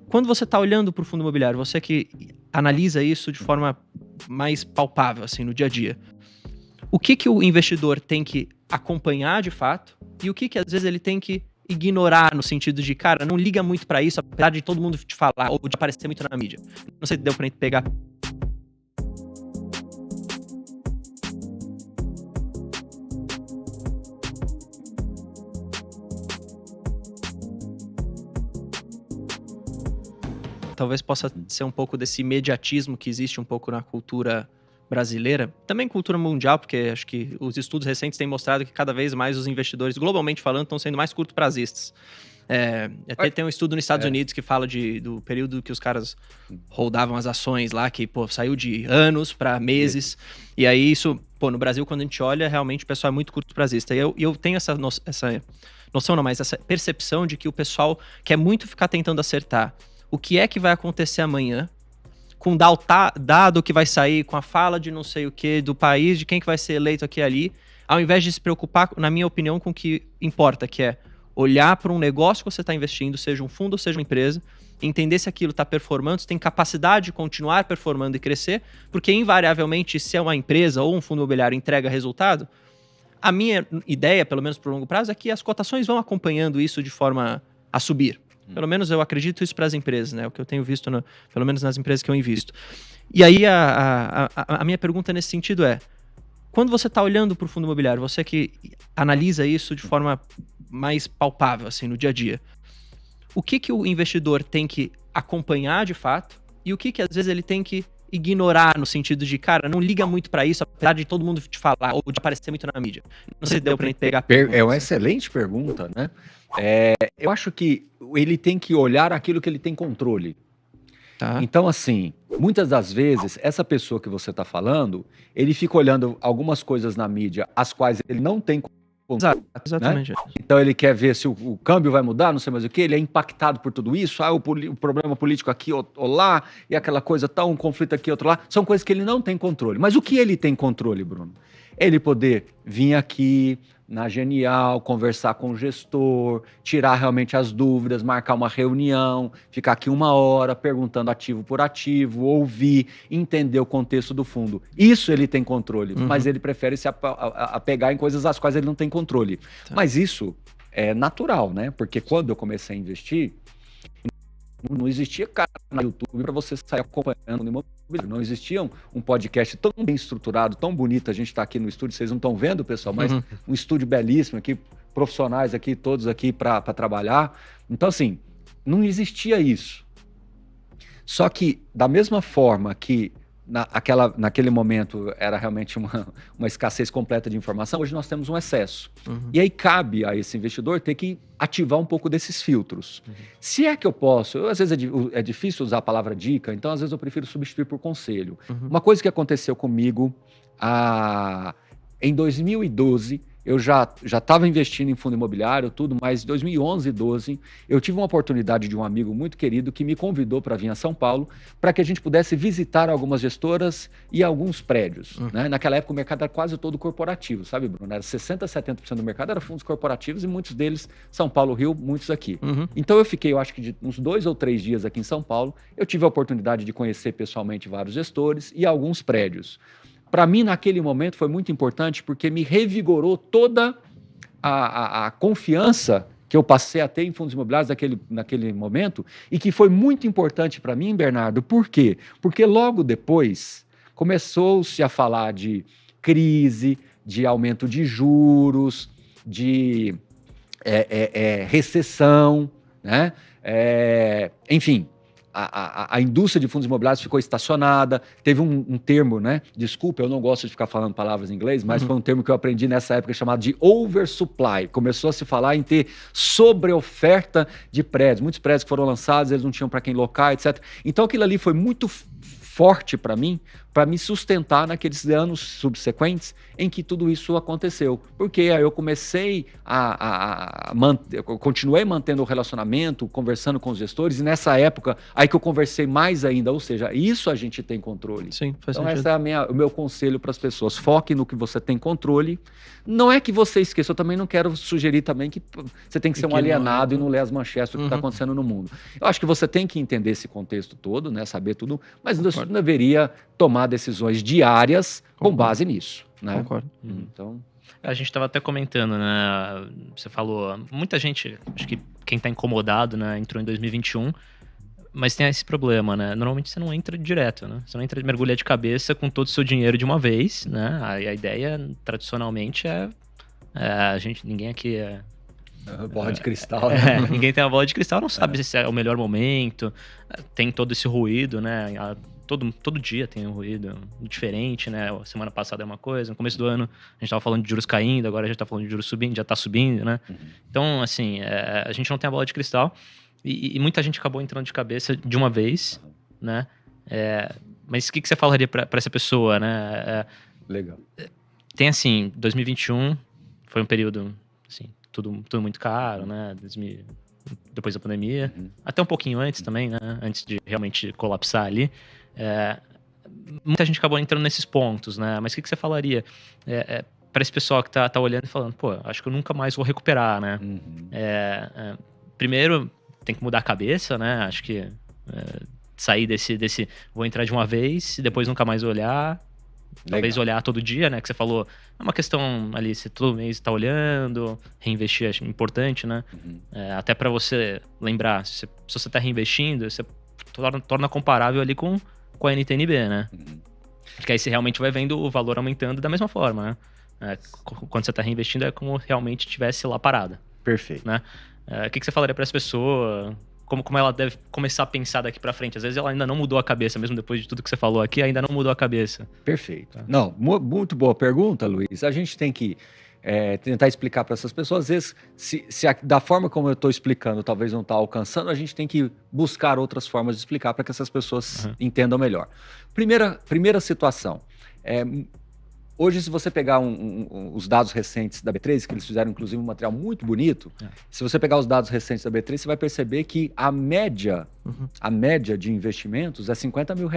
quando você está olhando para o fundo imobiliário, você que analisa isso de forma mais palpável, assim, no dia a dia, o que o investidor tem que acompanhar de fato e o que às vezes ele tem que ignorar no sentido de, cara, não liga muito para isso, apesar de todo mundo te falar ou de aparecer muito na mídia. Não sei se deu para pegar. Talvez possa ser um pouco desse imediatismo que existe um pouco na cultura brasileira, também cultura mundial, porque acho que os estudos recentes têm mostrado que cada vez mais os investidores, globalmente falando, estão sendo mais curto-prazistas. Até tem um estudo nos Estados Unidos que fala do período que os caras holdavam as ações lá, que saiu de anos para meses, e aí isso, no Brasil, quando a gente olha, realmente o pessoal é muito curto-prazista, e eu tenho essa percepção de que o pessoal quer muito ficar tentando acertar o que é que vai acontecer amanhã, com dado que vai sair, com a fala de não sei o que, do país, de quem que vai ser eleito aqui e ali, ao invés de se preocupar, na minha opinião, com o que importa, que é olhar para um negócio que você está investindo, seja um fundo ou seja uma empresa, entender se aquilo está performando, se tem capacidade de continuar performando e crescer, porque invariavelmente, se é uma empresa ou um fundo imobiliário entrega resultado, a minha ideia, pelo menos para o longo prazo, é que as cotações vão acompanhando isso de forma a subir. Pelo menos eu acredito isso para as empresas, né? O que eu tenho visto, pelo menos nas empresas que eu invisto. E aí a minha pergunta nesse sentido é, quando você está olhando para o fundo imobiliário, você que analisa isso de forma mais palpável, assim, no dia a dia, o que o investidor tem que acompanhar de fato e o que às vezes ele tem que ignorar no sentido de, cara, não liga muito para isso, apesar de todo mundo te falar ou de aparecer muito na mídia. Não sei se deu para pegar. É uma excelente pergunta, né? Eu acho que ele tem que olhar aquilo que ele tem controle. Tá. Então, assim, muitas das vezes, essa pessoa que você está falando, ele fica olhando algumas coisas na mídia, as quais ele não tem controle. Exatamente. Né? Então ele quer ver se o câmbio vai mudar, não sei mais o que, ele é impactado por tudo isso, o problema político aqui ou lá, e aquela coisa tal, um conflito aqui, outro lá, são coisas que ele não tem controle. Mas o que ele tem controle, Bruno? Ele poder vir aqui na Genial, conversar com o gestor, tirar realmente as dúvidas, marcar uma reunião, ficar aqui 1 hora perguntando ativo por ativo, ouvir, entender o contexto do fundo. Isso ele tem controle, mas ele prefere se apegar em coisas às quais ele não tem controle. Tá. Mas isso é natural, né? Porque quando eu comecei a investir, não existia canal no YouTube para você sair acompanhando no imobiliário. Não existia um podcast tão bem estruturado, tão bonito. A gente está aqui no estúdio, vocês não estão vendo, pessoal, mas um estúdio belíssimo aqui, profissionais aqui, todos aqui para trabalhar. Então, assim, não existia isso. Só que, da mesma forma que naquele momento era realmente uma escassez completa de informação, hoje nós temos um excesso. E aí cabe a esse investidor ter que ativar um pouco desses filtros. Se é que eu posso, às vezes é difícil usar a palavra dica, então às vezes eu prefiro substituir por conselho. Uma coisa que aconteceu comigo em 2012, eu já estava investindo em fundo imobiliário, tudo, mas em 2011 e 2012, eu tive uma oportunidade de um amigo muito querido que me convidou para vir a São Paulo para que a gente pudesse visitar algumas gestoras e alguns prédios. Né? Naquela época o mercado era quase todo corporativo, sabe, Bruno? Era 60%, 70% do mercado era fundos corporativos e muitos deles São Paulo, Rio, muitos aqui. Então eu fiquei, eu acho que de uns 2 ou 3 dias aqui em São Paulo, eu tive a oportunidade de conhecer pessoalmente vários gestores e alguns prédios. Para mim, naquele momento, foi muito importante porque me revigorou toda a confiança que eu passei a ter em fundos imobiliários naquele momento e que foi muito importante para mim, Bernardo. Por quê? Porque logo depois começou-se a falar de crise, de aumento de juros, de recessão, né? Enfim. A indústria de fundos imobiliários ficou estacionada, teve um termo, né? Desculpa, eu não gosto de ficar falando palavras em inglês, mas foi um termo que eu aprendi nessa época chamado de oversupply. Começou a se falar em ter sobreoferta de prédios. Muitos prédios que foram lançados, eles não tinham para quem locar, etc. Então aquilo ali foi muito forte para me sustentar naqueles anos subsequentes em que tudo isso aconteceu. Porque aí eu comecei eu continuei mantendo o relacionamento, conversando com os gestores, e nessa época aí que eu conversei mais ainda, ou seja, isso a gente tem controle. Sim, faz então sentido. esse é o meu conselho para as pessoas, foque no que você tem controle. Não é que você esqueça, eu também não quero sugerir também que você tem que ser um alienado e não ler as manchetes do que está acontecendo no mundo. Eu acho que você tem que entender esse contexto todo, né, saber tudo, mas você não deveria tomar decisões diárias com base nisso. Né? Concordo. Então... A gente estava até comentando, né? Você falou, muita gente, acho que quem está incomodado, né, entrou em 2021, mas tem esse problema, né? Normalmente você não entra direto, né? Você não entra de mergulhar de cabeça com todo o seu dinheiro de uma vez, né? A ideia, tradicionalmente, ninguém aqui é... bola de cristal, né? Ninguém tem a bola de cristal, não sabe se é o melhor momento, tem todo esse ruído, né? Todo dia tem um ruído diferente, né? Semana passada é uma coisa, no começo do ano a gente tava falando de juros caindo, agora a gente tá falando de juros subindo, já tá subindo, né? Então, assim, a gente não tem a bola de cristal e muita gente acabou entrando de cabeça de uma vez, né? Mas o que você falaria pra essa pessoa, né? Legal. Tem, assim, 2021 foi um período, assim, tudo muito caro, né? Depois da pandemia, até um pouquinho antes também, né? Antes de realmente colapsar ali. Muita gente acabou entrando nesses pontos, né? Mas o que você falaria para esse pessoal que tá olhando e falando, pô, acho que eu nunca mais vou recuperar, né? Primeiro, tem que mudar a cabeça, né? Acho que sair desse vou entrar de uma vez e depois nunca mais olhar. Talvez olhar todo dia, né? Que você falou, é uma questão ali, você todo mês tá olhando, reinvestir é importante, né? Até para você lembrar, se você tá reinvestindo, você torna comparável ali com a NTNB, né? Porque aí você realmente vai vendo o valor aumentando da mesma forma, né? Quando você tá reinvestindo é como realmente tivesse lá parada. Perfeito. Né? O que você falaria para essa pessoa? Como ela deve começar a pensar daqui para frente? Às vezes ela ainda não mudou a cabeça, mesmo depois de tudo que você falou aqui, ainda não mudou a cabeça. Perfeito. Não, muito boa pergunta, Luiz. A gente tem que tentar explicar para essas pessoas. Às vezes, da forma como eu estou explicando, talvez não está alcançando, a gente tem que buscar outras formas de explicar para que essas pessoas entendam melhor. Primeira situação. Hoje, se você pegar os dados recentes da B3, que eles fizeram, inclusive, um material muito bonito, se você pegar os dados recentes da B3, você vai perceber que a média de investimentos é R$50 mil.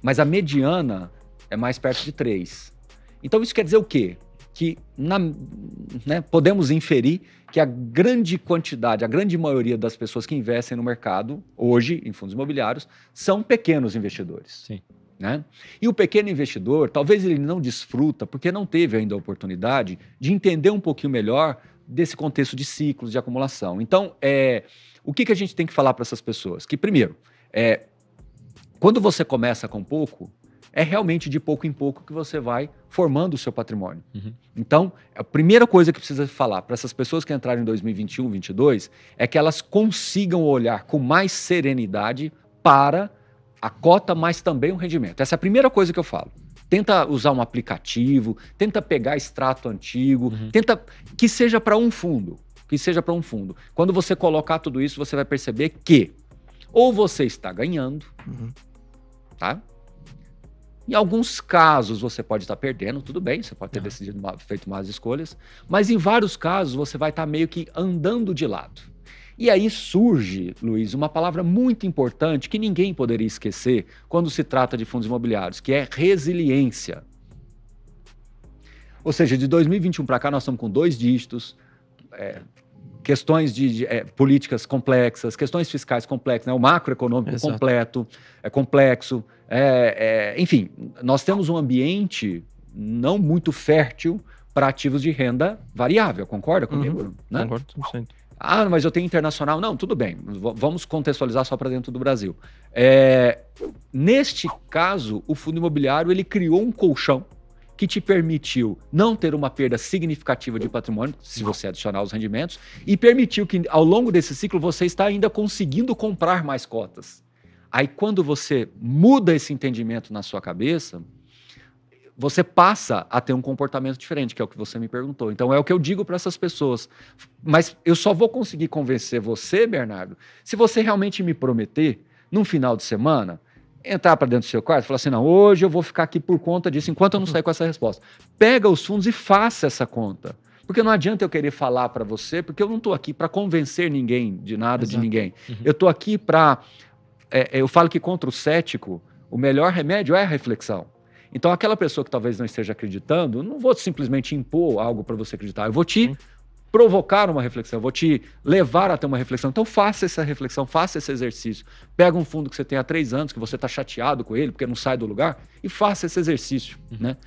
Mas a mediana é mais perto de 3. Então, isso quer dizer o quê? Que podemos inferir que a grande quantidade, a grande maioria das pessoas que investem no mercado, hoje, em fundos imobiliários, são pequenos investidores. Sim. Né? E o pequeno investidor, talvez ele não desfruta, porque não teve ainda a oportunidade de entender um pouquinho melhor desse contexto de ciclos de acumulação. Então, o que a gente tem que falar para essas pessoas? Que, primeiro, quando você começa com pouco, é realmente de pouco em pouco que você vai formando o seu patrimônio. Então, a primeira coisa que precisa falar para essas pessoas que entraram em 2021, 2022, é que elas consigam olhar com mais serenidade para a cota, mas também o rendimento. Essa é a primeira coisa que eu falo. Tenta usar um aplicativo, tenta pegar extrato antigo, tenta que seja para um fundo. Quando você colocar tudo isso, você vai perceber que ou você está ganhando, tá? Em alguns casos você pode estar perdendo, tudo bem, você pode ter feito más escolhas, mas em vários casos você vai estar meio que andando de lado. E aí surge, Luiz, uma palavra muito importante que ninguém poderia esquecer quando se trata de fundos imobiliários, que é resiliência. Ou seja, de 2021 para cá nós estamos com 2 dígitos, questões de políticas complexas, questões fiscais complexas, né? O macroeconômico complexo, enfim, nós temos um ambiente não muito fértil para ativos de renda variável, concorda comigo? Né? Concordo 100%. Mas eu tenho internacional. Não, tudo bem. Vamos contextualizar só para dentro do Brasil. Neste caso, o fundo imobiliário ele criou um colchão que te permitiu não ter uma perda significativa de patrimônio, se você adicionar os rendimentos, e permitiu que, ao longo desse ciclo, você está ainda conseguindo comprar mais cotas. Aí, quando você muda esse entendimento na sua cabeça, você passa a ter um comportamento diferente, que é o que você me perguntou. Então, é o que eu digo para essas pessoas. Mas eu só vou conseguir convencer você, Bernardo, se você realmente me prometer, num final de semana, entrar para dentro do seu quarto e falar assim, não, hoje eu vou ficar aqui por conta disso, enquanto eu não sair com essa resposta. Pega os fundos e faça essa conta. Porque não adianta eu querer falar para você, porque eu não estou aqui para convencer ninguém de nada, de ninguém. Eu estou aqui para... eu falo que contra o cético, o melhor remédio é a reflexão. Então, aquela pessoa que talvez não esteja acreditando, eu não vou simplesmente impor algo para você acreditar, eu vou te provocar uma reflexão, eu vou te levar a ter uma reflexão. Então, faça essa reflexão, faça esse exercício. Pega um fundo que você tem há 3 anos, que você está chateado com ele, porque não sai do lugar, e faça esse exercício, né?